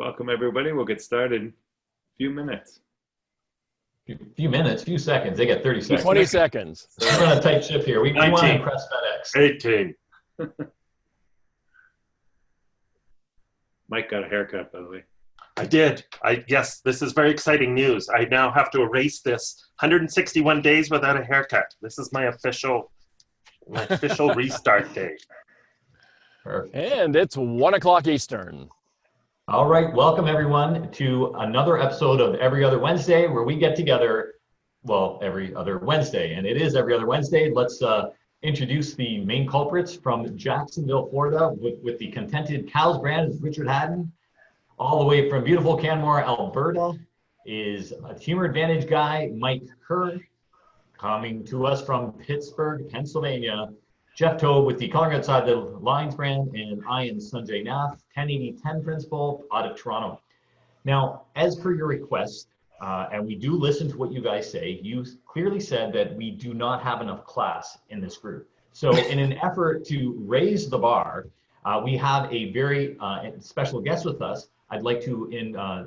Welcome, everybody. We'll get started in a few minutes. Few minutes, few seconds. They get 30 seconds. 20 seconds. So we're on a tight ship here. We want to impress FedEx. 18. Mike got a haircut, by the way. I did. Yes, this is very exciting news. I now have to erase this 161 days without a haircut. This is my official restart day. Perfect. And it's 1 o'clock Eastern. All right, welcome everyone to another episode of Every Other Wednesday, where we get together, well, every other Wednesday, and it is every other Wednesday. Let's introduce the main culprits from Jacksonville, Florida, with the Contented Cows brand, is Richard Hadden. All the way from beautiful Canmore, Alberta, is a Humor Advantage guy, Mike Kerr. Coming to us from Pittsburgh, Pennsylvania, Jeff Tobe with the Coloring Outside the Lines brand, and I am Sunjay Nath, 1080-10 principal out of Toronto. Now, as per your request, and we do listen to what you guys say, you clearly said that we do not have enough class in this group. So in an effort to raise the bar, we have a very special guest with us. I'd like to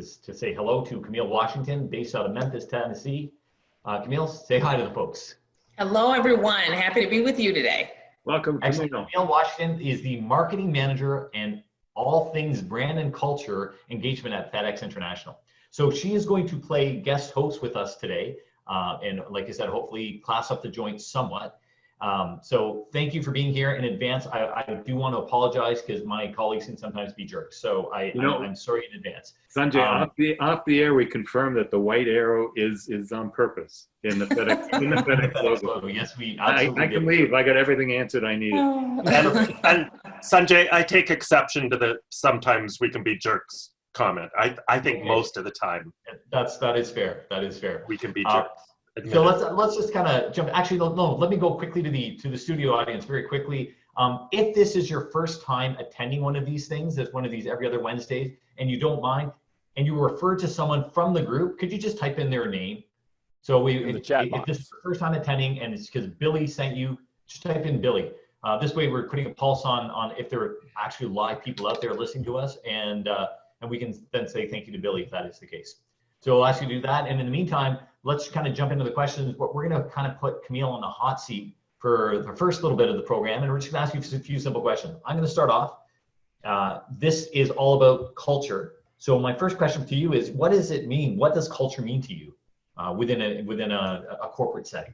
say hello to Camille Washington, based out of Memphis, Tennessee. Camille, say hi to the folks. Hello, everyone. Happy to be with you today. Welcome, Camille Camille. Washington is the marketing manager and all things brand and culture engagement at FedEx International. So she is going to play guest host with us today. And like I said, hopefully class up the joint somewhat. So thank you for being here in advance. I do want to apologize because my colleagues can sometimes be jerks. So I'm sorry in advance. Sunjay, off the air, we confirmed that the white arrow is on purpose in the FedEx logo. Yes, we absolutely I can leave. I got everything answered I needed. And Sunjay, I take exception to the sometimes we can be jerks comment. I think most of the time. That is fair. That is fair. We can be jerks. So let's just kind of jump. Actually, no. Let me go quickly to the studio audience very quickly. If this is your first time attending one of these things, that's one of these every other Wednesdays, and you don't mind, and you refer to someone from the group, could you just type in their name? So if this is your first time attending and it's because Billy sent you, just type in Billy. This way, we're putting a pulse on if there are actually live people out there listening to us, and we can then say thank you to Billy if that is the case. So I'll ask you to do that, and in the meantime, let's kind of jump into the questions. We're going to kind of put Camille on the hot seat for the first little bit of the program, and we're just going to ask you a few simple questions. I'm going to start off. This is all about culture. So my first question to you is, what does it mean? What does culture mean to you within a corporate setting?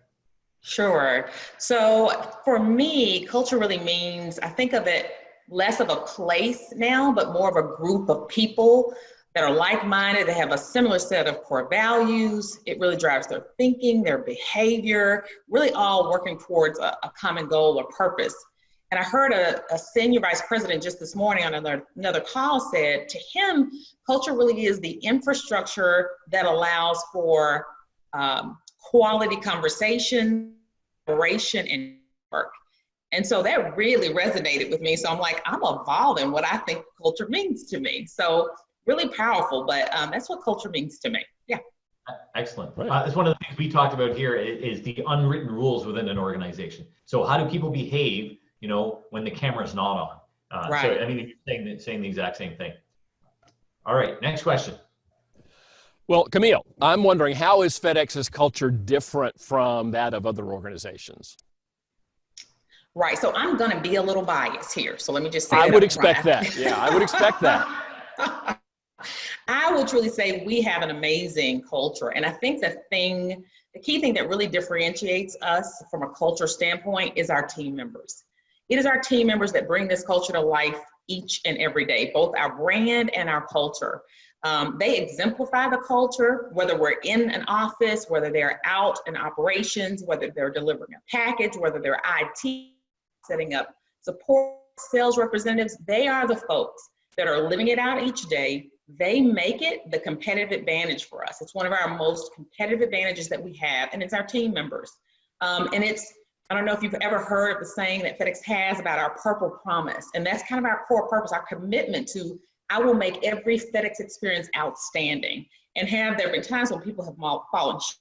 Sure. So for me, culture really means, I think of it less of a place now, but more of a group of people that are like-minded, that have a similar set of core values. It really drives their thinking, their behavior, really all working towards a common goal or purpose. And I heard a senior vice president just this morning on another call said, to him, culture really is the infrastructure that allows for quality conversation, collaboration, and work. And so that really resonated with me. So I'm like, I'm evolving what I think culture means to me. So really powerful, but that's what culture means to me. Yeah. Excellent. Right. It's one of the things we talked about here is the unwritten rules within an organization. So how do people behave, when the camera's not on? Right. So, I mean, you're saying the exact same thing. All right, next question. Well, Camille, I'm wondering, how is FedEx's culture different from that of other organizations? Right. So I'm going to be a little biased here. So let me just say I would expect that. Yeah, I would expect that. I would truly say we have an amazing culture. And I think the key thing that really differentiates us from a culture standpoint is our team members. It is our team members that bring this culture to life each and every day, both our brand and our culture. They exemplify the culture, whether we're in an office, whether they're out in operations, whether they're delivering a package, whether they're IT, setting up support, sales representatives. They are the folks that are living it out each day. They make it the competitive advantage for us. It's one of our most competitive advantages that we have, and it's our team members. And I don't know if you've ever heard of the saying that FedEx has about our purple promise, and that's kind of our core purpose, our commitment to, I will make every FedEx experience outstanding. And there have been times when people have fallen short.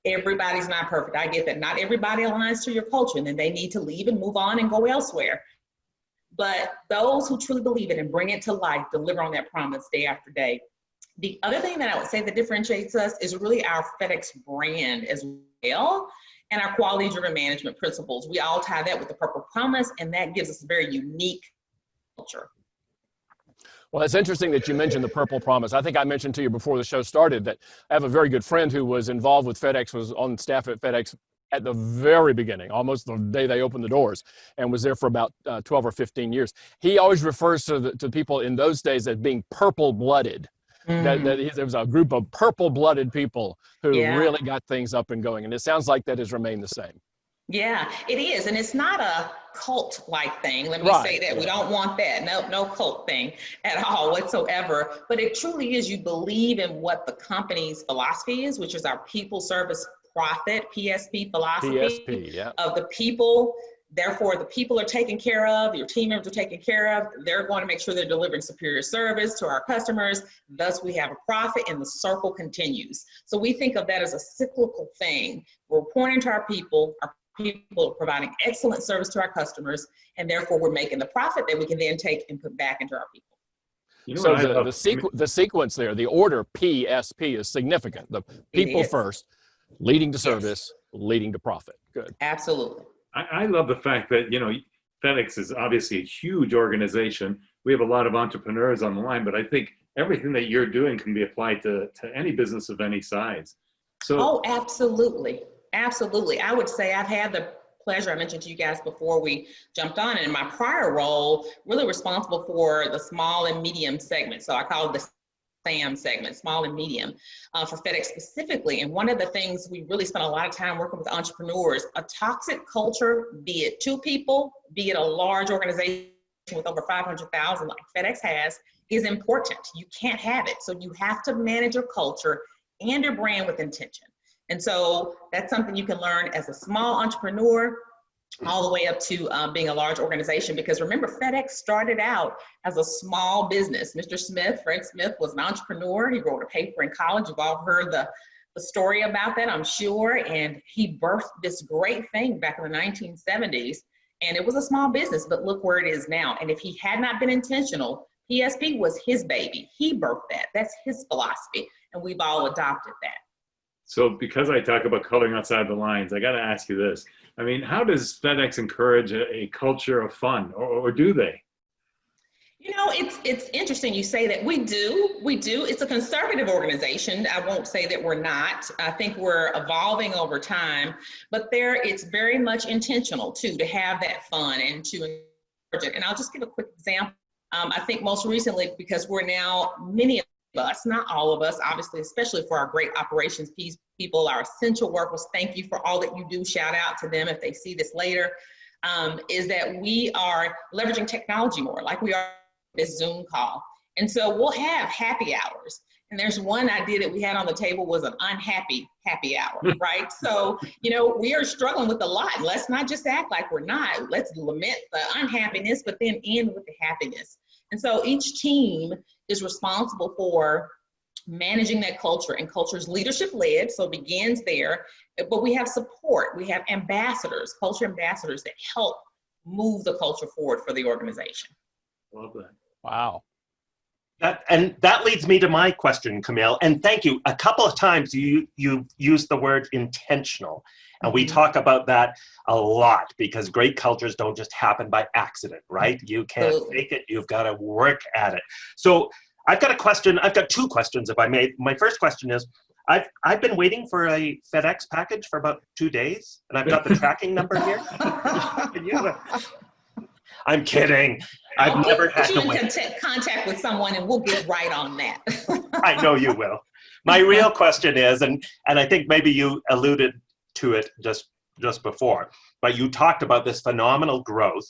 Everybody's not perfect. I get that. Not everybody aligns to your culture, and then they need to leave and move on and go elsewhere. but those who truly believe it and bring it to life deliver on that promise day after day. The other thing that I would say that differentiates us is really our FedEx brand as well, and our quality-driven management principles. We all tie that with the Purple Promise, and that gives us a very unique culture. Well, it's interesting that you mentioned the Purple Promise. I think I mentioned to you before the show started that I have a very good friend who was involved with FedEx, was on staff at FedEx at the very beginning, almost the day they opened the doors, and was there for about 12 or 15 years. He always refers to people in those days as being purple-blooded. That there was a group of purple-blooded people who really got things up and going. And it sounds like that has remained the same. Yeah, it is. And it's not a cult-like thing. Let me say that. We don't want that. No cult thing at all whatsoever. But it truly is, you believe in what the company's philosophy is, which is our people, service, profit, PSP philosophy of the people. Therefore, the people are taken care of, your team members are taken care of, they're going to make sure they're delivering superior service to our customers. Thus, we have a profit and the circle continues. So we think of that as a cyclical thing. We're pointing to our people are providing excellent service to our customers, and therefore we're making the profit that we can then take and put back into our people. You know, so the sequence there, the order PSP is significant. The people first, leading to service, leading to profit. Good. Absolutely. I love the fact that, you know, FedEx is obviously a huge organization. We have a lot of entrepreneurs on the line, but I think everything that you're doing can be applied to any business of any size. So, absolutely. Absolutely. I would say I've had the pleasure, I mentioned to you guys before we jumped on, and in my prior role, really responsible for the small and medium segment. So I call it the SAM segment, small and medium, for FedEx specifically. And one of the things we really spent a lot of time working with entrepreneurs, a toxic culture, be it two people, be it a large organization with over 500,000 like FedEx has, is important. You can't have it. So you have to manage your culture and your brand with intention. And so that's something you can learn as a small entrepreneur all the way up to being a large organization. Because remember, FedEx started out as a small business. Mr. Smith, Fred Smith, was an entrepreneur. He wrote a paper in college. You've all heard the story about that, I'm sure. And he birthed this great thing back in the 1970s. And it was a small business, but look where it is now. And if he had not been intentional, PSP was his baby. He birthed that. That's his philosophy. And we've all adopted that. So because I talk about coloring outside the lines, I got to ask you this. I mean, how does FedEx encourage a culture of fun, or do they? You know, it's interesting you say that. We do. It's a conservative organization. I won't say that we're not. I think we're evolving over time, but it's very much intentional too, to have that fun and to encourage it. And I'll just give a quick example. I think most recently, because we're now, many of us, not all of us, obviously, especially for our great operations people, our essential workers, thank you for all that you do. Shout out to them if they see this later, is that we are leveraging technology more, like we are this Zoom call. And so we'll have happy hours. And there's one idea that we had on the table was an unhappy happy hour, right? So, you know, we are struggling with a lot. Let's not just act like we're not. Let's lament the unhappiness, but then end with the happiness. And so each team is responsible for managing that culture, and culture is leadership led, so it begins there. But we have support. We have ambassadors, culture ambassadors that help move the culture forward for the organization. Love that. Wow. That leads me to my question, Camille. And thank you. A couple of times you used the word intentional. And we talk about that a lot, because great cultures don't just happen by accident, right? You can't fake it. You've got to work at it. So I've got a question. I've got two questions, if I may. My first question is, I've been waiting for a FedEx package for about 2 days, and I've got the tracking number here. I'm kidding. I've never had to wait. Contact with someone, and we'll get right on that. I know you will. My real question is, and I think maybe you alluded to it just before, but you talked about this phenomenal growth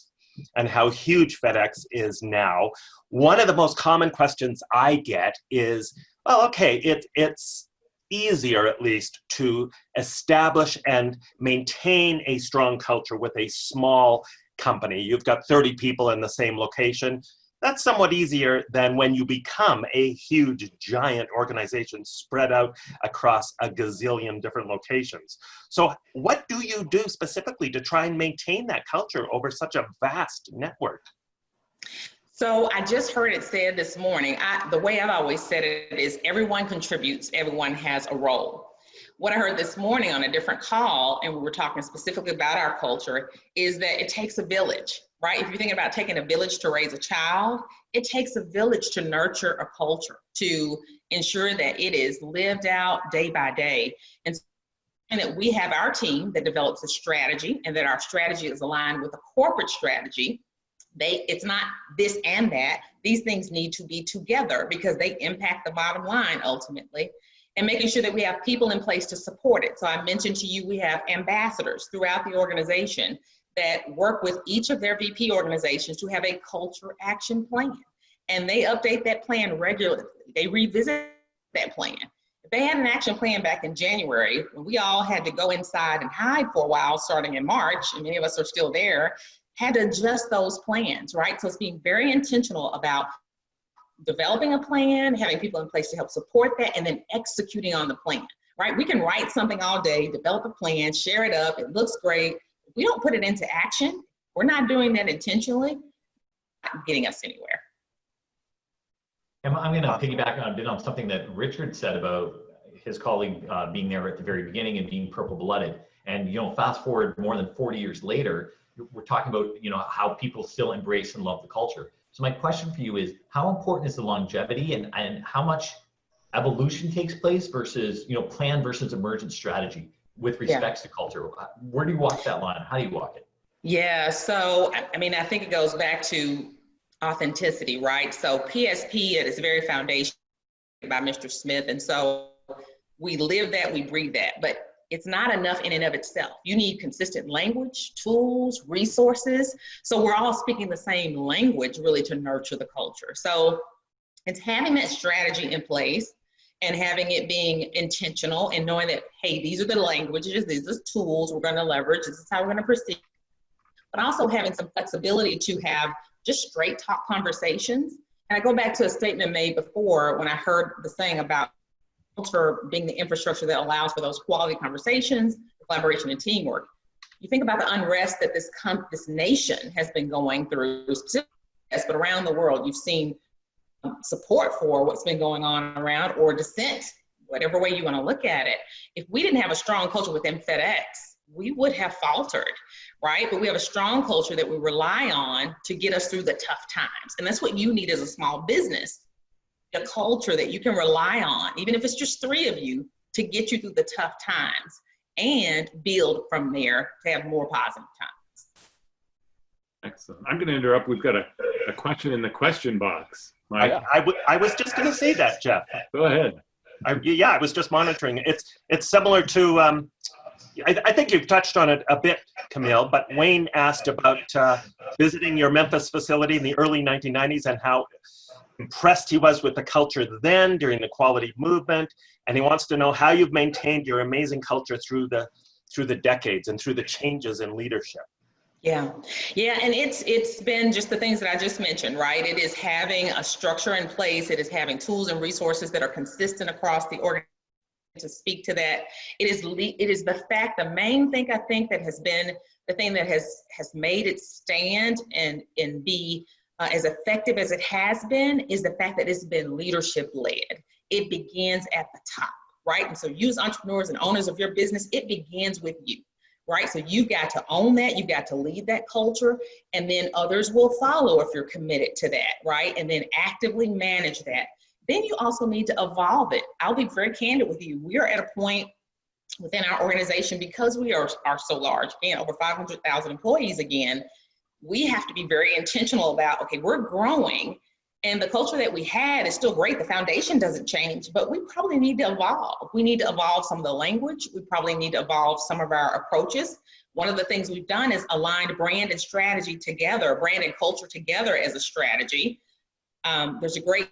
and how huge FedEx is now. One of the most common questions I get is, well, okay, it's easier at least to establish and maintain a strong culture with a small company. You've got 30 people in the same location. That's somewhat easier than when you become a huge, giant organization spread out across a gazillion different locations. So what do you do specifically to try and maintain that culture over such a vast network? So I just heard it said this morning, the way I've always said it is everyone contributes, everyone has a role. What I heard this morning on a different call, and we were talking specifically about our culture, is that it takes a village, right? If you're thinking about taking a village to raise a child, it takes a village to nurture a culture, to ensure that it is lived out day by day. And that we have our team that develops a strategy, and that our strategy is aligned with a corporate strategy. It's not this and that. These things need to be together because they impact the bottom line ultimately, and making sure that we have people in place to support it. So I mentioned to you, we have ambassadors throughout the organization that work with each of their VP organizations to have a culture action plan. And they update that plan regularly. They revisit that plan. If they had an action plan back in January, when we all had to go inside and hide for a while, starting in March, and many of us are still there, had to adjust those plans, right? So it's being very intentional about developing a plan, having people in place to help support that, and then executing on the plan, right? We can write something all day, develop a plan, share it up, it looks great. If we don't put it into action, we're not doing that intentionally, not getting us anywhere. I'm going to piggyback on a bit on something that Richard said about his colleague being there at the very beginning and being purple-blooded. And, fast forward more than 40 years later, we're talking about, how people still embrace and love the culture. So my question for you is, how important is the longevity and how much evolution takes place versus, plan versus emergent strategy with respects to culture? Where do you walk that line? How do you walk it? Yeah, so, I think it goes back to authenticity, right? So PSP at its very foundation by Mr. Smith. And so we live that, we breathe that, but it's not enough in and of itself. You need consistent language, tools, resources. So we're all speaking the same language really to nurture the culture. So it's having that strategy in place and having it being intentional and knowing that, hey, these are the languages, these are the tools we're gonna leverage, this is how we're gonna proceed. But also having some flexibility to have just straight talk conversations. And I go back to a statement made before when I heard the saying about culture being the infrastructure that allows for those quality conversations, collaboration, and teamwork. You think about the unrest that this nation has been going through, but around the world, you've seen support for what's been going on around, or dissent, whatever way you want to look at it. If we didn't have a strong culture within FedEx, we would have faltered, right? But we have a strong culture that we rely on to get us through the tough times. And that's what you need as a small business. A culture that you can rely on, even if it's just 3 of you, to get you through the tough times and build from there to have more positive times. Excellent. I'm going to interrupt. We've got a question in the question box. I was just going to say that, Jeff. Go ahead. I was just monitoring. It's similar to, I think you've touched on it a bit, Camille, but Wayne asked about visiting your Memphis facility in the early 1990s and how impressed he was with the culture then during the quality movement, and he wants to know how you've maintained your amazing culture through the decades and through the changes in leadership. Yeah, and it's been just the things that I just mentioned, right? It is having a structure in place. It is having tools and resources that are consistent across the organization to speak to that. It is the main thing I think that has been the thing that has made it stand and be as effective as it has been, is the fact that it's been leadership led. It begins at the top, right? And so you as entrepreneurs and owners of your business, it begins with you, right? So you've got to own that, you've got to lead that culture, and then others will follow if you're committed to that, right? And then actively manage that. Then you also need to evolve it. I'll be very candid with you. We are at a point within our organization, because we are so large, again, over 500,000 employees again, we have to be very intentional about, okay, we're growing and the culture that we had is still great. The foundation doesn't change, but we probably need to evolve. We need to evolve some of the language. We probably need to evolve some of our approaches. One of the things we've done is aligned brand and strategy together, brand and culture together as a strategy. There's a great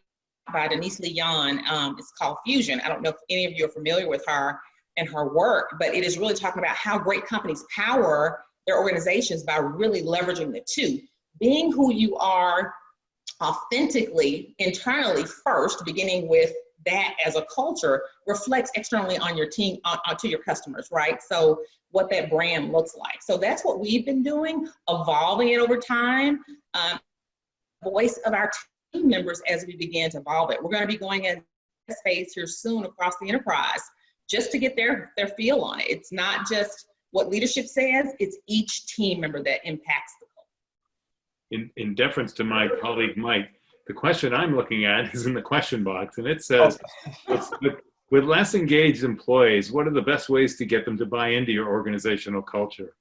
by Denise Leon, it's called Fusion. I don't know if any of you are familiar with her and her work, but it is really talking about how great companies power their organizations by really leveraging the two. Being who you are authentically, internally first, beginning with that as a culture, reflects externally on your team, to your customers, right? So what that brand looks like. So that's what we've been doing, evolving it over time. voice of our team members as we begin to evolve it. We're going to be going in this phase here soon across the enterprise just to get their feel on it. It's not just what leadership says, it's each team member that impacts the culture. In deference to my colleague Mike, the question I'm looking at is in the question box, and it says, with less engaged employees, what are the best ways to get them to buy into your organizational culture?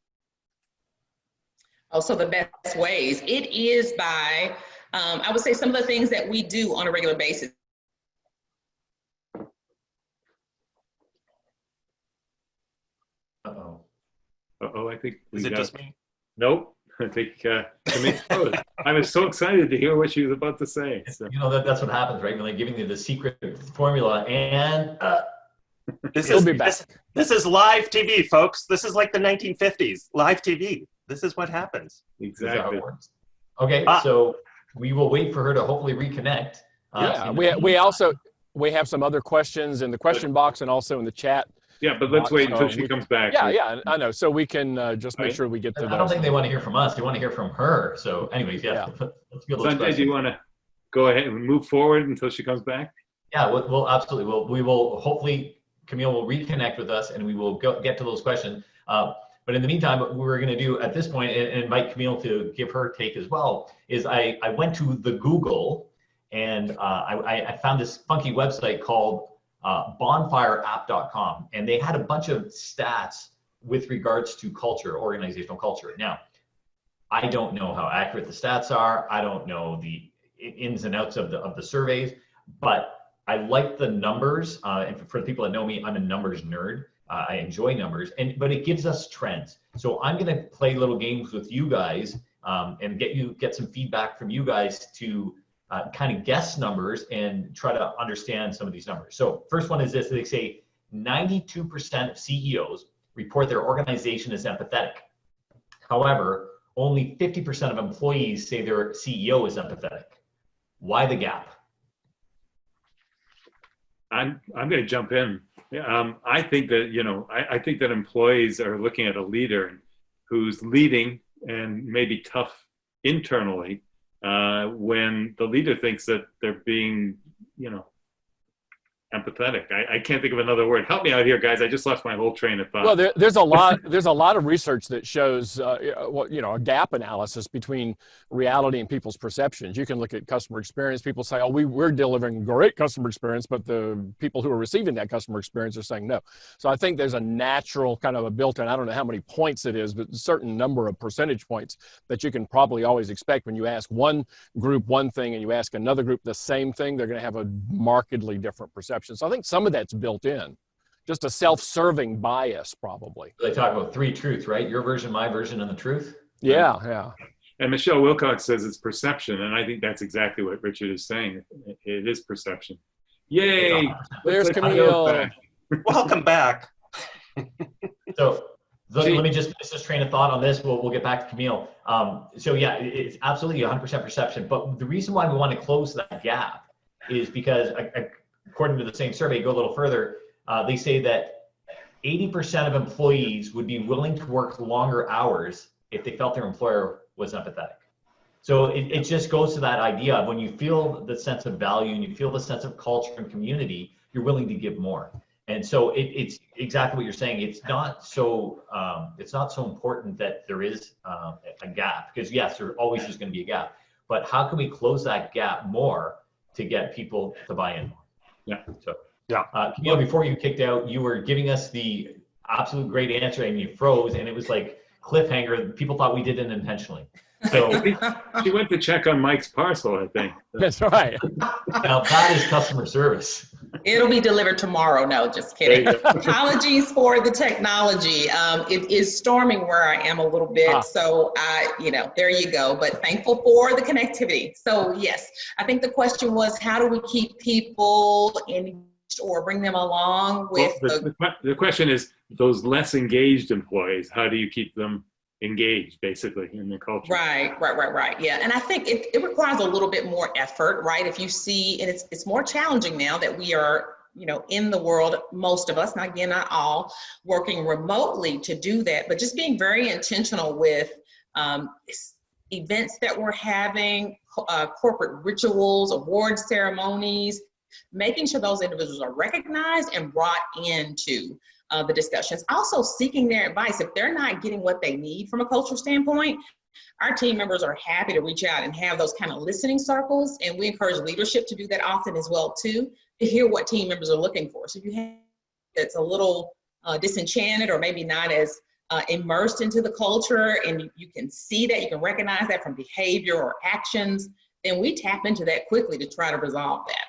Oh, so the best ways, it is by, I would say some of the things that we do on a regular basis. Uh-oh, I think we Is it got, just me? Nope. I think Camille, I was so excited to hear what she was about to say. So. You know, that's what happens, right? When they're giving you the secret formula and This He'll is be back. this is live TV, folks. This is like the 1950s. Live TV. This is what happens. Exactly. Okay, so we will wait for her to hopefully reconnect. Yeah, we have some other questions in the question box and also in the chat. Yeah, but let's wait until she comes back. Yeah, I know. So we can just make sure we get to those. I don't think they want to hear from us. They want to hear from her. So anyways, yeah. Let's go. Sunjay, do you want to go ahead and move forward until she comes back? Yeah, we'll absolutely. We will hopefully Camille will reconnect with us and we will get to those questions. But in the meantime, what we're going to do at this point, and invite Camille to give her take as well, is I went to the Google and I found this funky website called bonfireapp.com, and they had a bunch of stats with regards to culture, organizational culture. Now, I don't know how accurate the stats are. I don't know the ins and outs of the surveys, but I like the numbers. And for the people that know me, I'm a numbers nerd. I enjoy numbers, but it gives us trends. So I'm going to play little games with you guys and get some feedback from you guys to kind of guess numbers and try to understand some of these numbers. So first one is this: they say 92% of CEOs report their organization is empathetic. However, only 50% of employees say their CEO is empathetic. Why the gap? I'm going to jump in. I think that, I think that employees are looking at a leader who's leading and maybe tough internally when the leader thinks that they're being, empathetic. I can't think of another word. Help me out here, guys. I just lost my whole train of thought. Well, there's a lot of research that shows, a gap analysis between reality and people's perceptions. You can look at customer experience. People say, oh, we're delivering great customer experience, but the people who are receiving that customer experience are saying no. So I think there's a natural kind of a built-in, I don't know how many points it is, but a certain number of percentage points that you can probably always expect when you ask one group one thing and you ask another group the same thing, they're going to have a markedly different perception. So I think some of that's built in, just a self-serving bias, probably. They talk about three truths, right? Your version, my version, and the truth. Yeah. And Michelle Wilcox says it's perception, and I think that's exactly what Richard is saying. It is perception. Yay! There's Camille. Welcome back. So let me just finish this train of thought on this. We'll get back to Camille. So yeah, it's absolutely 100% perception. But the reason why we want to close that gap is because, according to the same survey, go a little further, they say that 80% of employees would be willing to work longer hours if they felt their employer was empathetic. So it just goes to that idea of when you feel the sense of value and you feel the sense of culture and community, you're willing to give more. And so it's exactly what you're saying. It's not so important that there is a gap, because yes, there always is going to be a gap. But how can we close that gap more to get people to buy in more? Yeah. So Camille, before you kicked out, you were giving us the absolute great answer and you froze, and it was like cliffhanger. People thought we did it intentionally. So she went to check on Mike's parcel, I think. That's right. Now that is customer service. It'll be delivered tomorrow. No, just kidding. Apologies for the technology. It is storming where I am a little bit. So there you go. But thankful for the connectivity. So yes, I think the question was, how do we keep people engaged or bring them along with the question is, those less engaged employees, how do you keep them engaged, basically, in the culture? Right. Yeah, and I think it requires a little bit more effort, right? If you see, and it's more challenging now that we are, in the world, most of us, not all, working remotely to do that, but just being very intentional with events that we're having, corporate rituals, award ceremonies, making sure those individuals are recognized and brought into the discussions. Also seeking their advice. If they're not getting what they need from a cultural standpoint, our team members are happy to reach out and have those kind of listening circles. And we encourage leadership to do that often as well too, to hear what team members are looking for. So if you have that's a little disenchanted or maybe not as immersed into the culture, and you can see that, you can recognize that from behavior or actions, then we tap into that quickly to try to resolve that.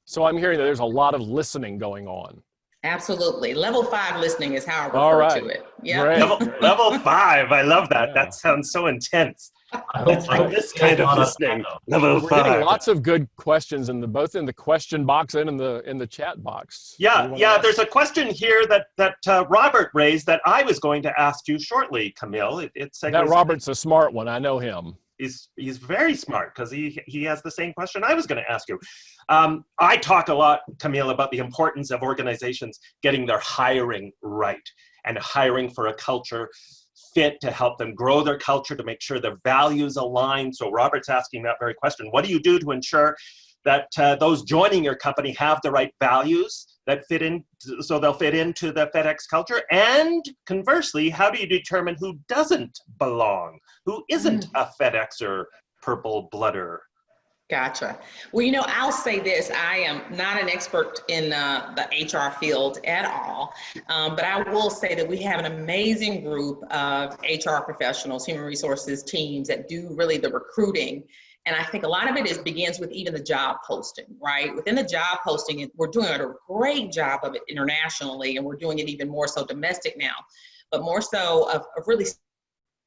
So I'm hearing that there's a lot of listening going on. Absolutely. Level 5 listening is how I refer to it. Yeah. Level 5. I love that. Yeah. That sounds so intense. It's like this kind of listening. Level We're 5. getting lots of good questions both in the question box and in the chat box. Yeah. There's a question here that Robert raised that I was going to ask you shortly, Camille. That Robert's a smart one. I know him. He's very smart because he has the same question I was going to ask you. I talk a lot, Camille, about the importance of organizations getting their hiring right and hiring for a culture fit to help them grow their culture, to make sure their values align. So Robert's asking that very question. What do you do to ensure that those joining your company have the right values that fit in, so they'll fit into the FedEx culture? And conversely, how do you determine who doesn't belong, who isn't a FedExer, purple blooder? Gotcha. Well, I'll say this. I am not an expert in the HR field at all, but I will say that we have an amazing group of HR professionals, human resources teams that do really the recruiting. And I think a lot of it begins with even the job posting, right? Within the job posting, we're doing a great job of it internationally, and we're doing it even more so domestic now, but more so of really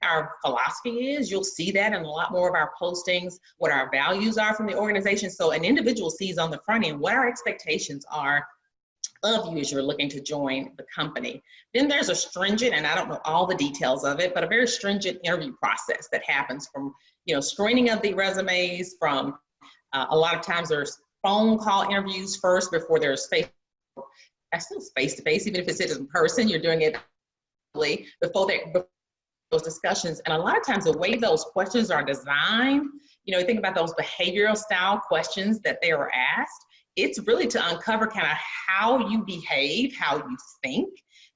our philosophy is. You'll see that in a lot more of our postings, what our values are from the organization. So an individual sees on the front end what our expectations are of you as you're looking to join the company. Then there's a stringent, and I don't know all the details of it, but a very stringent interview process that happens from, screening of the resumes, from a lot of times there's phone call interviews first before there's face-to-face, even if it's in person, you're doing it before those discussions. And a lot of times the way those questions are designed, think about those behavioral style questions that they are asked. It's really to uncover kind of how you behave, how you think,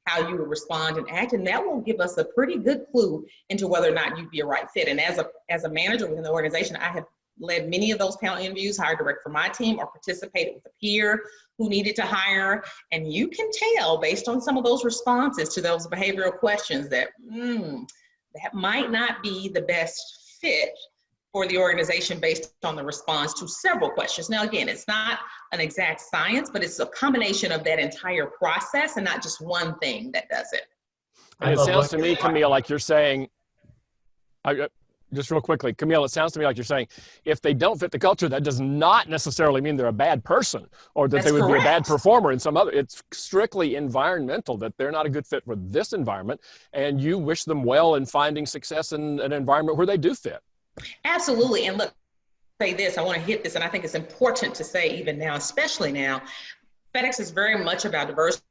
how you would respond and act. And that will give us a pretty good clue into whether or not you'd be a right fit. And as a manager within the organization, I have led many of those panel interviews, hired direct for my team, or participated with a peer who needed to hire. And you can tell based on some of those responses to those behavioral questions that that might not be the best fit for the organization based on the response to several questions. Now, again, it's not an exact science, but it's a combination of that entire process and not just one thing that does it. And it sounds to me, Camille, like you're saying, just real quickly, Camille, it sounds to me like you're saying, if they don't fit the culture, that does not necessarily mean they're a bad person or that they would be a bad performer in some other. It's strictly environmental, that they're not a good fit for this environment, and you wish them well in finding success in an environment where they do fit. Absolutely. And look, say this, I want to hit this, and I think it's important to say even now, especially now, FedEx is very much about diversity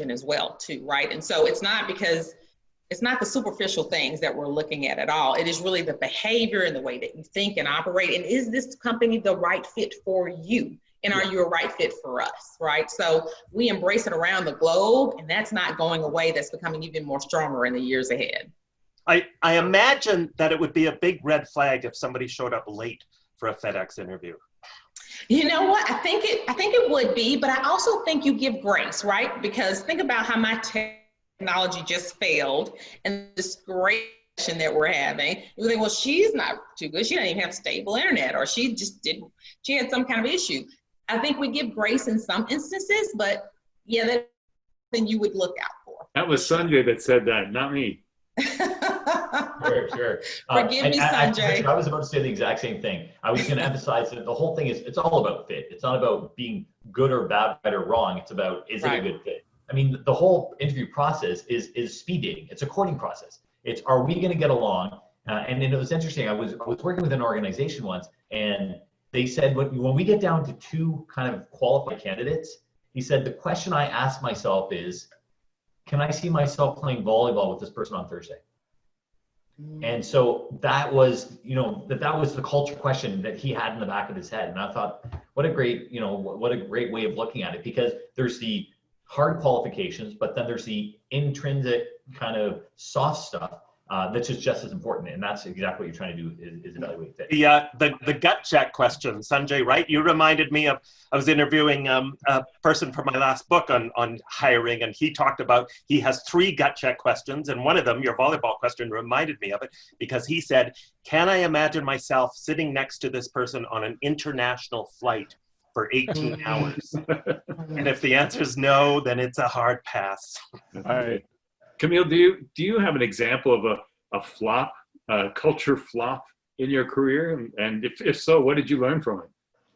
as well too, right? And so it's not the superficial things that we're looking at all. It is really the behavior and the way that you think and operate. And is this company the right fit for you? And are you a right fit for us, right? So we embrace it around the globe, and that's not going away. That's becoming even more stronger in the years ahead. I imagine that it would be a big red flag if somebody showed up late for a FedEx interview. You know what? I think it would be, but I also think you give grace, right? Because think about how my technology just failed, and this great question that we're having, you think, well, she's not too good. She doesn't even have stable internet, or she had some kind of issue. I think we give grace in some instances, but yeah, that's something you would look out for. That was Sunjay that said that, not me. Sure. Forgive me, Sunjay. I was about to say the exact same thing. I was going to emphasize that the whole thing is, it's all about fit. It's not about being good or bad, right or wrong. It's about, is it a good fit? I mean, the whole interview process is speed dating. It's a courting process. It's, are we going to get along? And it was interesting. I was working with an organization once, and they said, when we get down to two kind of qualified candidates, he said, the question I ask myself is, can I see myself playing volleyball with this person on Thursday? And so that was, that was the culture question that he had in the back of his head. And I thought, what a great, what a great way of looking at it, because there's the hard qualifications, but then there's the intrinsic kind of soft stuff that's just as important. And that's exactly what you're trying to do is evaluate fit. The gut check question, Sunjay, right? You reminded me of, I was interviewing a person for my last book on hiring, and he talked about, he has 3 gut check questions. And one of them, your volleyball question, reminded me of it, because he said, can I imagine myself sitting next to this person on an international flight for 18 hours? And if the answer is no, then it's a hard pass. All right. Camille, do you have an example of a flop, a culture flop in your career? And if so, what did you learn from it?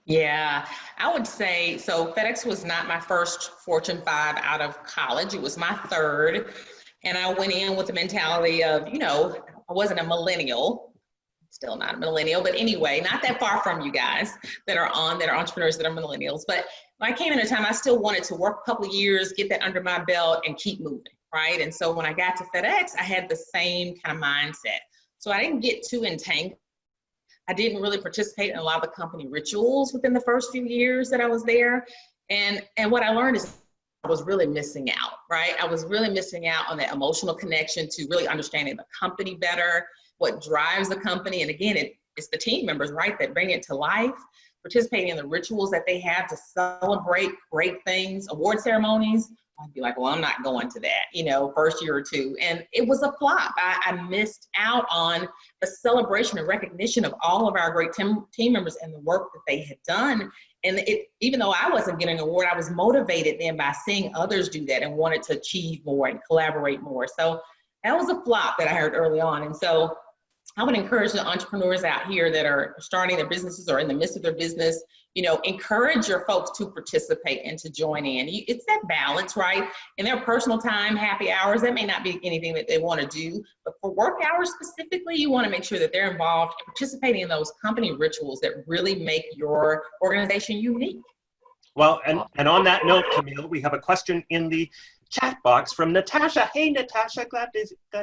Yeah, I would say, so FedEx was not my first Fortune 5 out of college. It was my third. And I went in with the mentality of, I wasn't a millennial, still not a millennial, but anyway, not that far from you guys that are entrepreneurs that are millennials. But when I came in at a time, I still wanted to work a couple of years, get that under my belt and keep moving, right? And so when I got to FedEx, I had the same kind of mindset. So I didn't get too entangled. I didn't really participate in a lot of the company rituals within the first few years that I was there. And what I learned is I was really missing out, right? I was really missing out on that emotional connection to really understanding the company better, what drives the company. And again, it's the team members, right, that bring it to life, participating in the rituals that they have to celebrate great things, award ceremonies. I'd be like, well, I'm not going to that, first year or two. And it was a flop. I missed out on the celebration and recognition of all of our great team members and the work that they had done. And even though I wasn't getting an award, I was motivated then by seeing others do that and wanted to achieve more and collaborate more. So that was a flop that I heard early on. And so I would encourage the entrepreneurs out here that are starting their businesses or in the midst of their business, encourage your folks to participate and to join in. It's that balance, right? In their personal time, happy hours, that may not be anything that they want to do, but for work hours specifically, you want to make sure that they're involved in participating in those company rituals that really make your organization unique. Well, and on that note, Camille, we have a question in the chat box from Natasha. Hey, Natasha, glad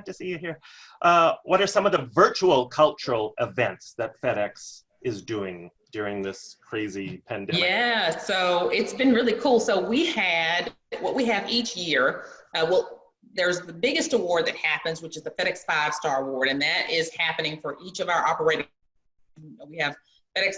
to see you here. What are some of the virtual cultural events that FedEx is doing during this crazy pandemic? Yeah, so it's been really cool. So we had what we have each year. There's the biggest award that happens, which is the FedEx 5-Star Award, and that is happening for each of our operating. We have FedEx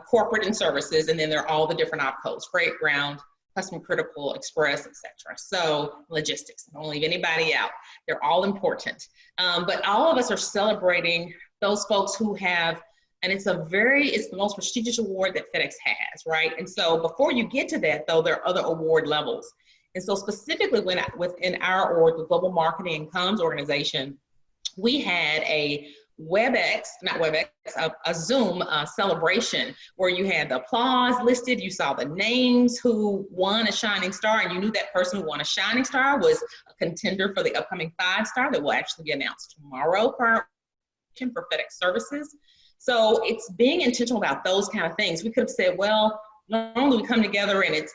corporate and services, and then there are all the different opcos: freight, ground, custom critical, express, etc. So logistics, don't leave anybody out. They're all important. But all of us are celebrating those folks who have, and it's the most prestigious award that FedEx has, right? And so before you get to that, though, there are other award levels. And so specifically within our org, the Global Marketing and Comms Organization, we had a a Zoom celebration where you had the applause listed, you saw the names who won a Shining Star, and you knew that person who won a Shining Star was a contender for the upcoming 5-Star that will actually be announced tomorrow for FedEx Services. So it's being intentional about those kind of things. We could have said, well, normally we come together and it's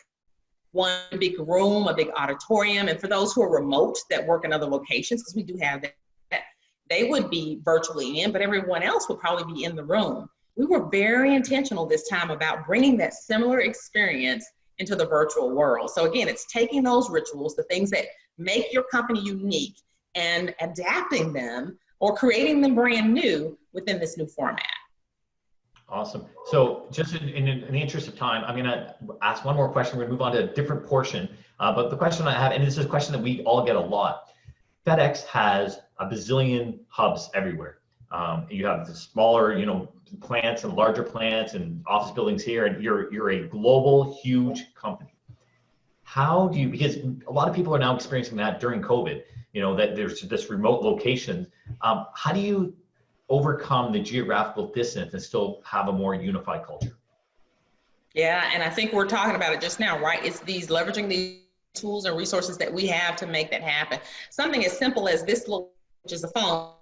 one big room, a big auditorium, and for those who are remote that work in other locations, because we do have that, they would be virtually in, but everyone else would probably be in the room. We were very intentional this time about bringing that similar experience into the virtual world. So again, it's taking those rituals, the things that make your company unique, and adapting them or creating them brand new within this new format. Awesome. So just in the interest of time, I'm going to ask one more question. We're going to move on to a different portion. But the question I have, and this is a question that we all get a lot. FedEx has a bazillion hubs everywhere. You have the smaller, plants and larger plants and office buildings here, and you're a global, huge company. How do you, because a lot of people are now experiencing that during COVID, that there's this remote location. How do you overcome the geographical distance and still have a more unified culture? Yeah, and I think we're talking about it just now, right? It's leveraging these tools and resources that we have to make that happen. Something as simple as this which is a phone,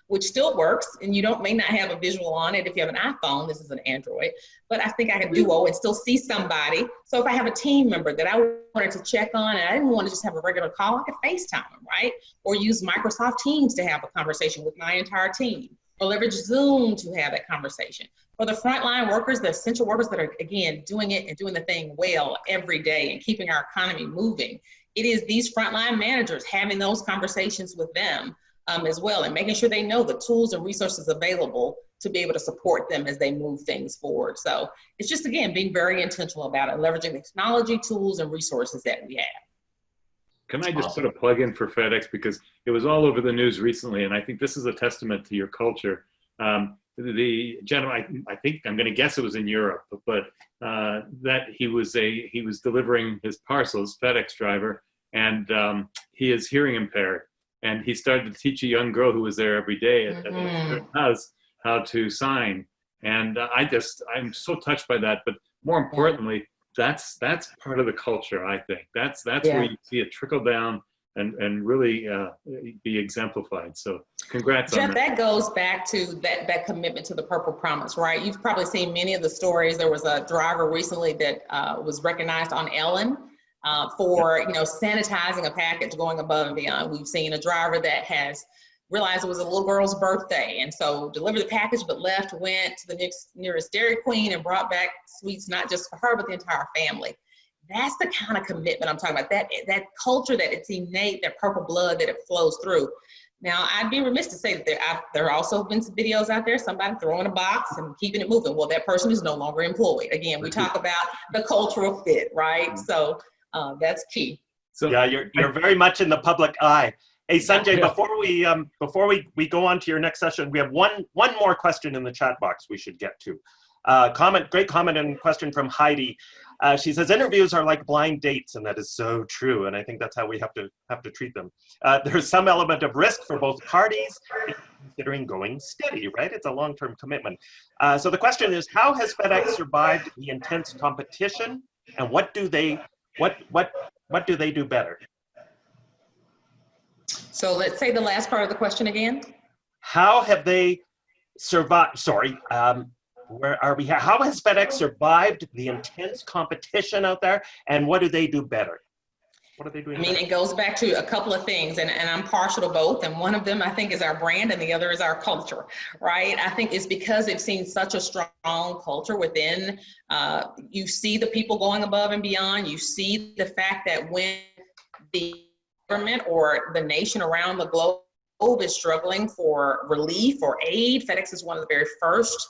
which still works, and you may not have a visual on it if you have an iPhone. This is an Android, but I think I can duo and still see somebody. So if I have a team member that I wanted to check on, and I didn't want to just have a regular call, I could FaceTime them, right? Or use Microsoft Teams to have a conversation with my entire team, or leverage Zoom to have that conversation. For the frontline workers, the essential workers that are, again, doing it and doing the thing well every day and keeping our economy moving, it is these frontline managers having those conversations with them as well, and making sure they know the tools and resources available to be able to support them as they move things forward. So it's just, again, being very intentional about it, leveraging the technology, tools, and resources that we have. Can I just put a plug in for FedEx, because it was all over the news recently, and I think this is a testament to your culture. The gentleman, I think I'm going to guess it was in Europe, but that he was delivering his parcels, FedEx driver, and he is hearing impaired, and he started to teach a young girl who was there every day at the house how to sign, and I'm so touched by that. But more importantly, that's part of the culture. I think that's where you see it trickle down and really be exemplified. So congrats on Jeff, that. that goes back to that commitment to the Purple Promise, right? You've probably seen many of the stories. There was a driver recently that was recognized on Ellen for sanitizing a package, going above and beyond. We've seen a driver that has realized it was a little girl's birthday, and so delivered the package but went to the nearest Dairy Queen and brought back sweets, not just for her but the entire family. That's the kind of commitment I'm talking about, that culture, that it's innate, that purple blood, that it flows through. Now, I'd be remiss to say that there also have been some videos out there, somebody throwing a box and keeping it moving. Well, that person is no longer employed. Again, we talk about the cultural fit, right? So that's key. So yeah, you're very much in the public eye. Hey, Sunjay, before we go on to your next session, we have one more question in the chat box we should get to. Great comment and question from Heidi. She says, interviews are like blind dates, and that is so true. And I think that's how we have to treat them. There's some element of risk for both parties, considering going steady, right? It's a long-term commitment. So the question is, how has FedEx survived the intense competition, and what do they do better? So let's say the last part of the question again. How have they survived? Sorry. Where are we? How has FedEx survived the intense competition out there, and what do they do better? What are they doing? It goes back to a couple of things, and I'm partial to both, and one of them I think is our brand, and the other is our culture, right? I think it's because they've seen such a strong culture within. You see the people going above and beyond. You see the fact that when the government or the nation around the globe is struggling for relief or aid, FedEx is one of the very first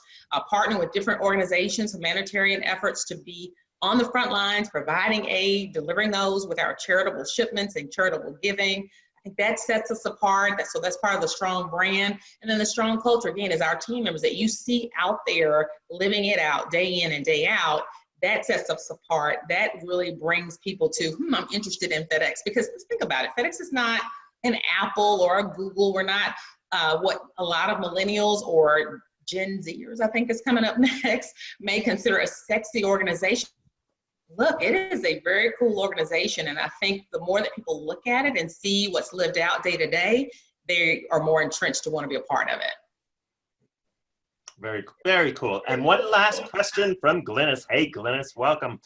partnering with different organizations, humanitarian efforts, to be on the front lines, providing aid, delivering those with our charitable shipments and charitable giving. I think that sets us apart. So that's part of the strong brand. And then the strong culture, again, is our team members that you see out there living it out day in and day out. That sets us apart. That really brings people to, I'm interested in FedEx. Because let's think about it. FedEx is not an Apple or a Google. We're not what a lot of millennials or Gen Zers, I think is coming up next, may consider a sexy organization. Look, it is a very cool organization. And I think the more that people look at it and see what's lived out day to day, they are more entrenched to want to be a part of it. Very, very cool. And one last question from Glynis. Hey, Glynis, welcome.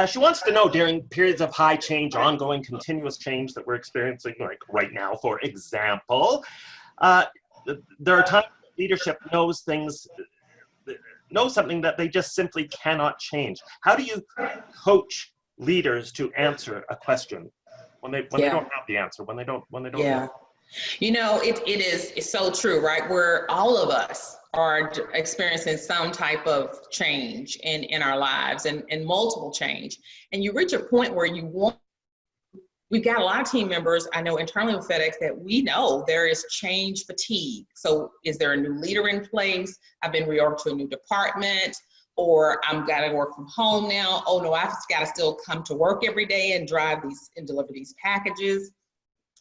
She wants to know, during periods of high change, ongoing continuous change that we're experiencing, like right now, for example, there are times leadership knows something that they just simply cannot change. How do you coach leaders to answer a question when they don't have the answer, when they don't know? It's so true, right? Where all of us are experiencing some type of change in our lives and multiple change. And you reach a point where we've got a lot of team members, I know internally with FedEx, that we know there is change fatigue. So is there a new leader in place? I've been reorged to a new department, or I'm got to work from home now. Oh no, I've got to still come to work every day and drive these and deliver these packages.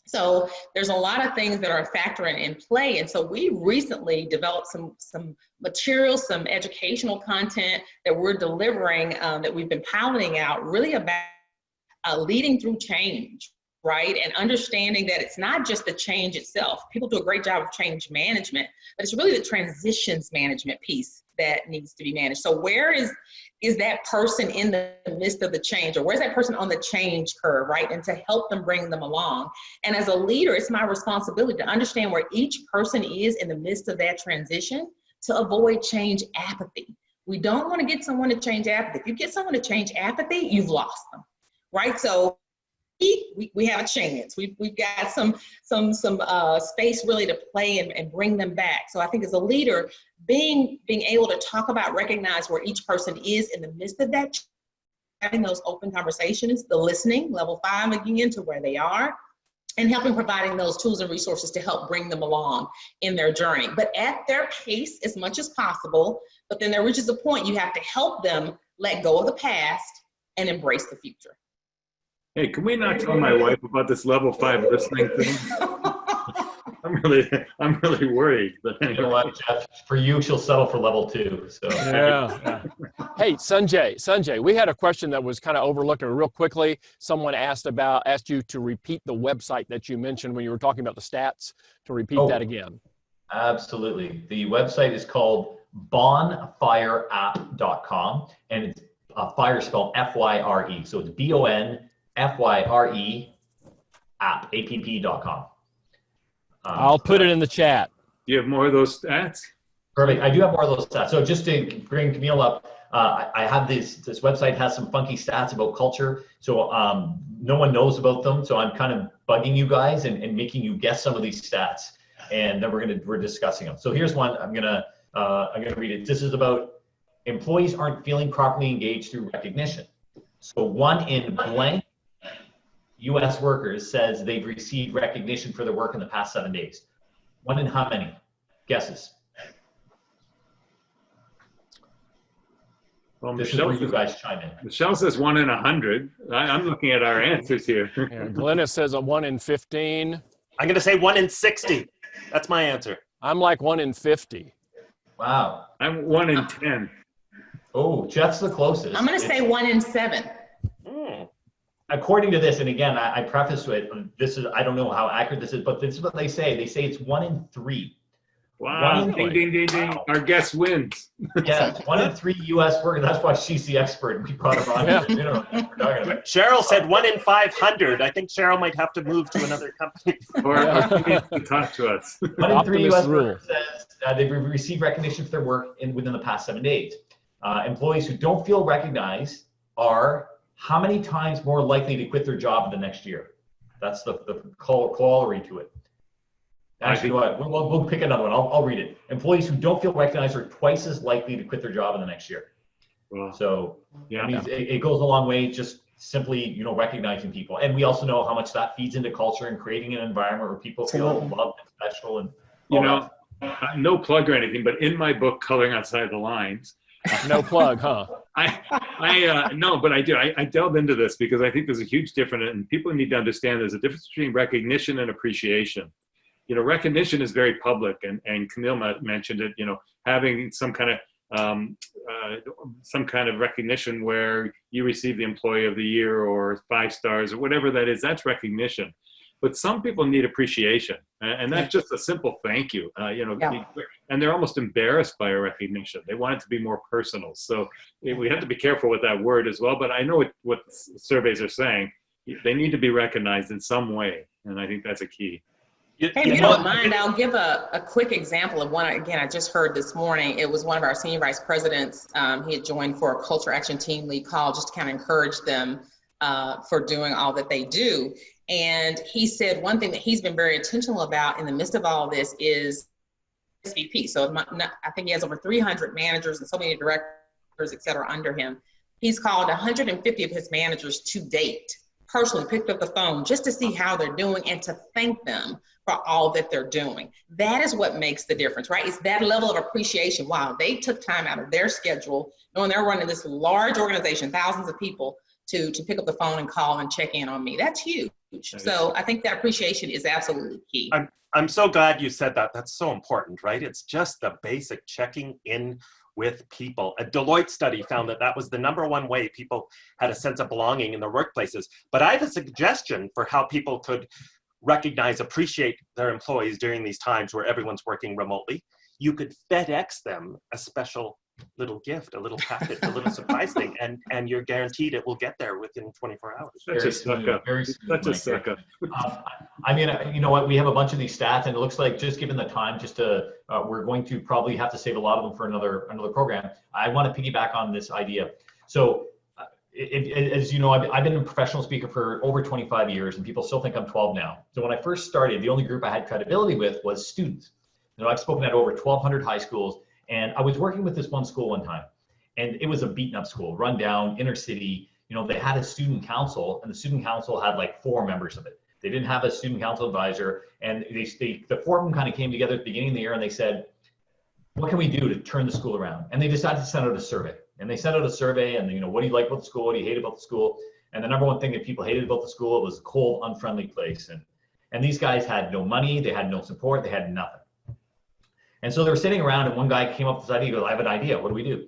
So there's a lot of things that are factoring in play. And so we recently developed some materials, some educational content that we're delivering, that we've been piloting out, really about leading through change. right? And understanding that it's not just the change itself. People do a great job of change management, but it's really the transitions management piece that needs to be managed. So where is that person in the midst of the change, or where's that person on the change curve, right? And to help them bring them along. And as a leader, it's my responsibility to understand where each person is in the midst of that transition to avoid change apathy. We don't want to get someone to change apathy. If you get someone to change apathy, you've lost them, right? So we have a chance. We've got some space really to play and bring them back. So I think as a leader, being able to talk about, recognize where each person is in the midst of that, having those open conversations, the listening, level 5 again, to where they are, and helping providing those tools and resources to help bring them along in their journey, but at their pace as much as possible. But then there reaches a point you have to help them let go of the past and embrace the future. Hey, can we not tell my wife about this level 5 listening thing? I'm really worried. But anyway. You know what, Jeff? For you, she'll settle for level 2. So Yeah. Hey, Sunjay, we had a question that was kind of overlooked real quickly. Someone asked you to repeat the website that you mentioned when you were talking about the stats, to repeat that again. Absolutely. The website is called bonfireapp.com, and it's fire spelled F-Y-R-E. So it's BONFYRE app.com. I'll put it in the chat. Do you have more of those stats? Perfect. I do have more of those stats. So just to bring Camille up, I have this website has some funky stats about culture. So no one knows about them. So I'm kind of bugging you guys and making you guess some of these stats. And then we're discussing them. So here's one. I'm gonna read it. This is about employees aren't feeling properly engaged through recognition. So 1 in blank U.S. workers says they've received recognition for their work in the past 7 days. 1 in how many? Guesses. Well, This is where you guys chime in. Michelle says 1 in 100. I'm looking at our answers here. Yeah, Glennis says a 1 in 15. I'm going to say 1 in 60. That's my answer. I'm like 1 in 50. Wow. I'm 1 in 10. Oh, Jeff's the closest. I'm going to say 1 in 7. According to this, and again, I preface it, I don't know how accurate this is, but this is what they say. They say it's 1 in 3. Wow. Ding, ding, ding, ding. Wow. Our guest wins. Yeah, 1 in 3 U.S. workers. That's why she's the expert. We brought her on. Yeah. You know, we're talking about. Cheryl said 1 in 500. I think Cheryl might have to move to another company. Or she needs to talk to us. 1 in 3 U.S. Optimist rule. workers says they've received recognition for their work within the past 7 days. Employees who don't feel recognized are how many times more likely to quit their job in the next year? That's the corollary to it. Actually, we'll pick another one. I'll read it. Employees who don't feel recognized are twice as likely to quit their job in the next year. Wow. So Yeah. I mean, it goes a long way, just simply, recognizing people. And we also know how much that feeds into culture and creating an environment where people feel loved and special. And no plug or anything, but in my book, Coloring Outside the Lines, No plug, huh? No, but I do. I delve into this because I think there's a huge difference, and people need to understand there's a difference between recognition and appreciation. Recognition is very public, and Camille mentioned it. Having some kind of recognition where you receive the Employee of the Year or 5 stars or whatever that is. That's recognition. But some people need appreciation, and that's just a simple thank you. And they're almost embarrassed by a recognition. They want it to be more personal. So we have to be careful with that word as well. But I know what surveys are saying. They need to be recognized in some way, and I think that's a key. Hey, if you don't mind, I'll give a quick example of one. Again, I just heard this morning. It was one of our senior vice presidents. He had joined for a culture action team lead call just to kind of encourage them for doing all that they do. And he said one thing that he's been very intentional about in the midst of all of this is SVP. So I think he has over 300 managers and so many directors, et cetera, under him. He's called 150 of his managers to date, personally picked up the phone just to see how they're doing and to thank them for all that they're doing. That is what makes the difference, right? It's that level of appreciation. Wow, they took time out of their schedule, knowing they're running this large organization, thousands of people, to pick up the phone and call and check in on me. That's huge. So I think that appreciation is absolutely key. I'm so glad you said that. That's so important, right? It's just the basic checking in with people. A Deloitte study found that that was the #1 way people had a sense of belonging in their workplaces. But I have a suggestion for how people could recognize, appreciate their employees during these times where everyone's working remotely. You could FedEx them a special little gift, a little package, a little surprise thing, and you're guaranteed it will get there within 24 hours. Such a suck up. Such a suck up. I mean, you know what? We have a bunch of these stats, and it looks like just given the time, we're going to probably have to save a lot of them for another program. I want to piggyback on this idea. So, as you know, I've been a professional speaker for over 25 years, and people still think I'm 12 now. So when I first started, the only group I had credibility with was students. You know, I've spoken at over 1,200 high schools. And I was working with this one school one time, and it was a beaten up school, run down, inner city. You know, they had a student council, and the student council had like 4 members of it. They didn't have a student council advisor, and the 4 of them kind of came together at the beginning of the year, and they said, what can we do to turn the school around? And they decided to send out a survey. And they sent out a survey, and, you know, what do you like about the school? What do you hate about the school? And the #1 thing that people hated about the school, it was a cold, unfriendly place. And these guys had no money, they had no support, they had nothing. And so they were sitting around, and one guy came up with this idea. He goes, I have an idea. What do we do?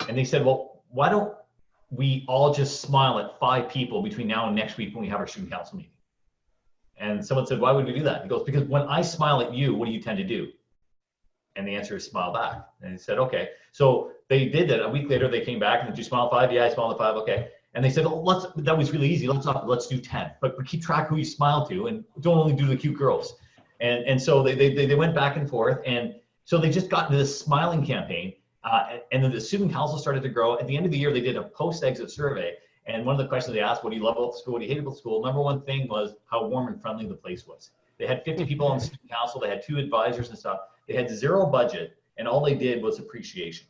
And they said, well, why don't we all just smile at 5 people between now and next week when we have our student council meeting? And someone said, why would we do that? He goes, because when I smile at you, what do you tend to do? And the answer is smile back. And he said, okay. So they did that. A week later, they came back and did you smile at 5? Yeah, I smiled at 5. Okay. And they said, oh, that was really easy. Let's do 10. But keep track who you smile to, and don't only do the cute girls. And so they went back and forth, and so they just got into this smiling campaign, and then the student council started to grow. At the end of the year, they did a post-exit survey, and one of the questions they asked, what do you love about the school, what do you hate about the school? #1 thing was how warm and friendly the place was. They had 50 people on the student council, they had 2 advisors and stuff. They had 0 budget, and all they did was appreciation.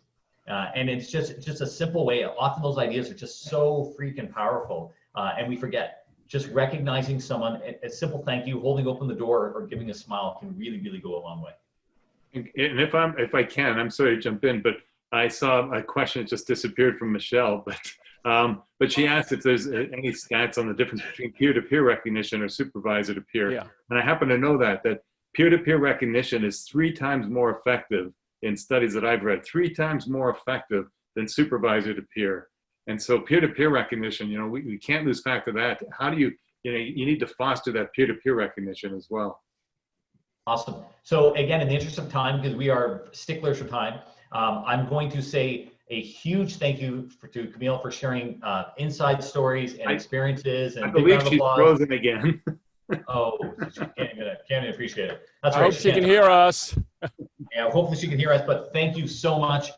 And it's just a simple way. Often those ideas are just so freaking powerful, and we forget. Just recognizing someone, a simple thank you, holding open the door, or giving a smile can really, really go a long way. And if I can, I'm sorry to jump in, but I saw a question that just disappeared from Michelle, but she asked if there's any stats on the difference between peer-to-peer recognition or supervisor-to-peer. Yeah. And I happen to know that peer-to-peer recognition is 3 times more effective in studies that I've read, 3 times more effective than supervisor-to-peer. And so peer-to-peer recognition, you know, we can't lose track of that. How do you need to foster that peer-to-peer recognition as well. Awesome. So again, in the interest of time, because we are sticklers for time, I'm going to say a huge thank you to Camille for sharing inside stories and experiences. And I believe she's frozen again. Oh, she can't even appreciate it. That's I right. hope she can hear us. Yeah, hopefully she can hear us, but thank you so much.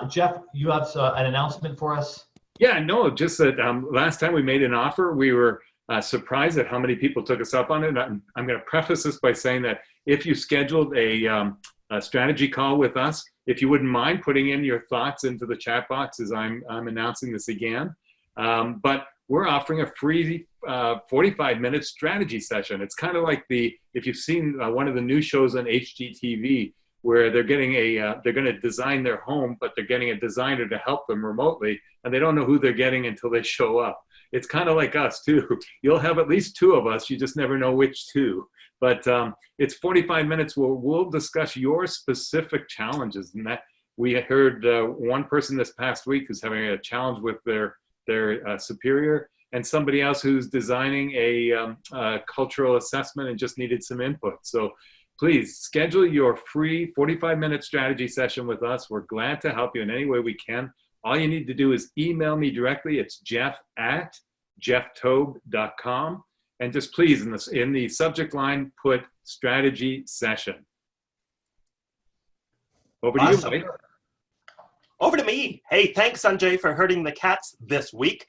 Jeff, you have an announcement for us? Yeah, no, just that last time we made an offer, we were surprised at how many people took us up on it. I'm going to preface this by saying that if you scheduled a strategy call with us, if you wouldn't mind putting in your thoughts into the chat box as I'm announcing this again. But we're offering a free 45-minute strategy session. It's kind of like if you've seen one of the new shows on HGTV, where they're getting they're going to design their home, but they're getting a designer to help them remotely, and they don't know who they're getting until they show up. It's kind of like us too. You'll have at least 2 of us. You just never know which 2. But it's 45 minutes where we'll discuss your specific challenges. And that we heard one person this past week who's having a challenge with their superior, and somebody else who's designing a cultural assessment and just needed some input. So please schedule your free 45-minute strategy session with us. We're glad to help you in any way we can. All you need to do is email me directly. It's jeff@jefftobe.com. And just please, in the subject line, put strategy session. Over to you, buddy. Over to me. Hey, thanks, Sunjay, for herding the cats this week.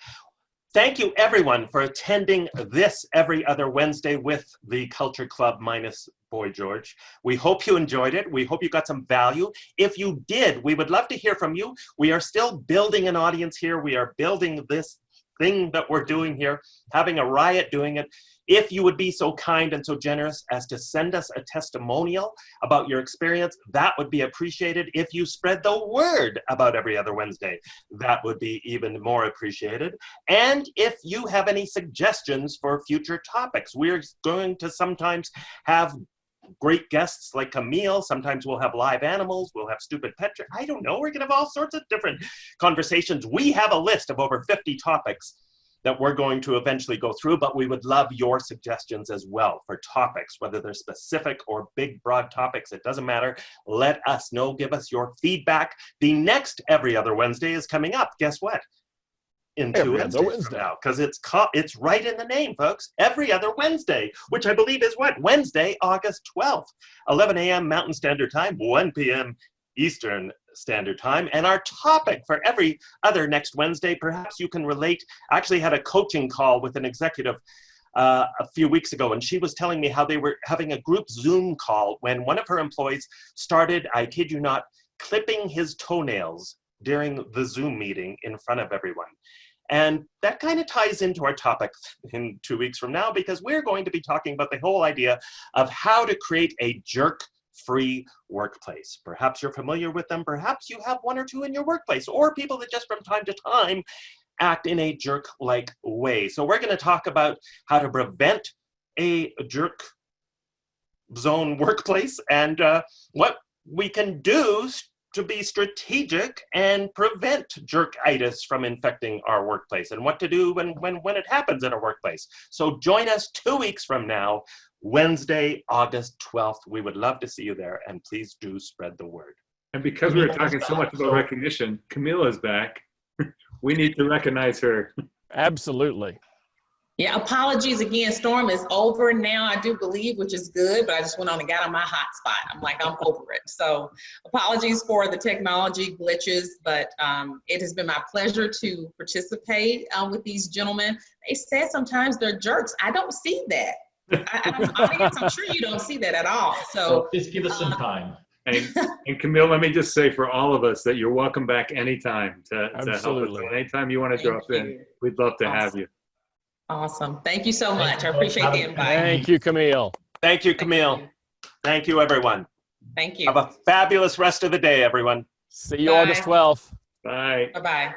Thank you, everyone, for attending this Every Other Wednesday with the Culture Club minus Boy George. We hope you enjoyed it. We hope you got some value. If you did, we would love to hear from you. We are still building an audience here. We are building this thing that we're doing here, having a riot doing it. If you would be so kind and so generous as to send us a testimonial about your experience, that would be appreciated. If you spread the word about Every Other Wednesday, that would be even more appreciated. And if you have any suggestions for future topics, we're going to sometimes have great guests like Camille. Sometimes we'll have live animals. We'll have stupid pet. I don't know. We're going to have all sorts of different conversations. We have a list of over 50 topics that we're going to eventually go through, but we would love your suggestions as well for topics, whether they're specific or big, broad topics. It doesn't matter. Let us know. Give us your feedback. The next Every Other Wednesday is coming up. Guess what? In 2 Wednesdays from now, because it's right in the name, folks. Every Other Wednesday, which I believe is what? Wednesday, August 12th, 11 a.m. Mountain Standard Time, 1 p.m. Eastern Standard Time. And our topic for Every Other next Wednesday, perhaps you can relate. I actually had a coaching call with an executive a few weeks ago, and she was telling me how they were having a group Zoom call when one of her employees started, I kid you not, clipping his toenails during the Zoom meeting in front of everyone. And that kind of ties into our topic in 2 weeks from now, because we're going to be talking about the whole idea of how to create a jerk-free workplace. Perhaps you're familiar with them. Perhaps you have one or two in your workplace, or people that just from time to time act in a jerk-like way. So we're going to talk about how to prevent a jerk zone workplace and what we can do to be strategic and prevent jerkitis from infecting our workplace, and what to do when it happens in a workplace. So join us 2 weeks from now, Wednesday, August 12th. We would love to see you there, and please do spread the word. And because we were talking so much about recognition, Camilla's back. We need to recognize her. Absolutely. Yeah, apologies again. Storm is over now, I do believe, which is good, but I just went on and got on my hot spot. I'm like, I'm over it. So apologies for the technology glitches, but it has been my pleasure to participate with these gentlemen. They said sometimes they're jerks. I don't see that. Audience, I'm sure you don't see that at all. So just give us some time. And Camille, let me just say for all of us that you're welcome back anytime to help us. Anytime you want to drop in, we'd love to have you. Awesome. Thank you so much. I appreciate the invite. Thank you, Camille. Thank you, Camille. Thank you, everyone. Thank you. Have a fabulous rest of the day, everyone. See you August 12th. Bye. Bye-bye.